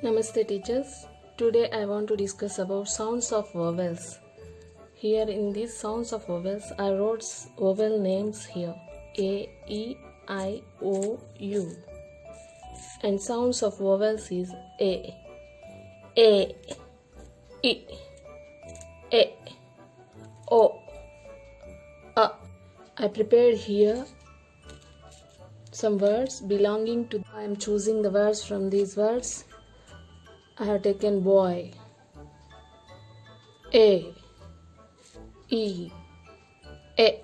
Namaste teachers. Today I want to discuss about sounds of vowels. Here in these sounds of vowels I wrote vowel names here. A, E, I, O, U. And sounds of vowels is A, I, A, O, A. I prepared here some words belonging to. I am choosing the words from these words. I have taken boy, A, E, A,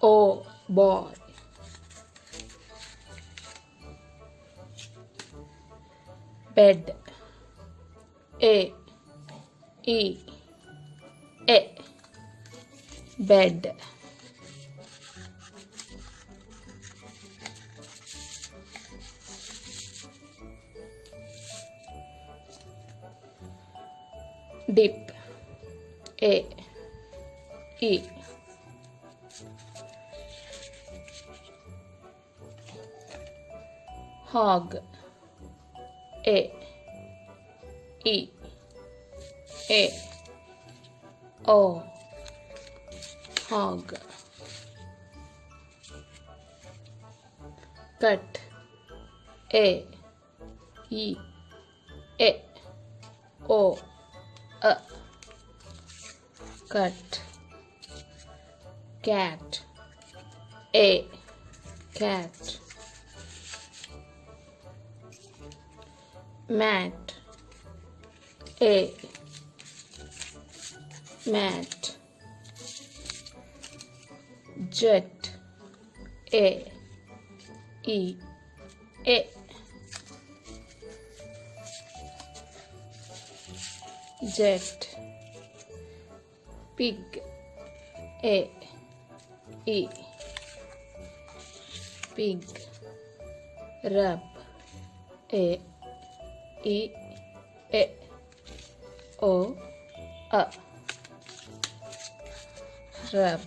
O, boy. Bed, A, E, A, bed. Dip, A, E. Hog, A, E, A, O, hog. Cut, A, E, A, O, A. Cut. Cat, A, cat. Mat, A, mat. Jet, A, E, A. Jet. Pig, A, E, pig. Rub, A, E, A, O, A. Rub.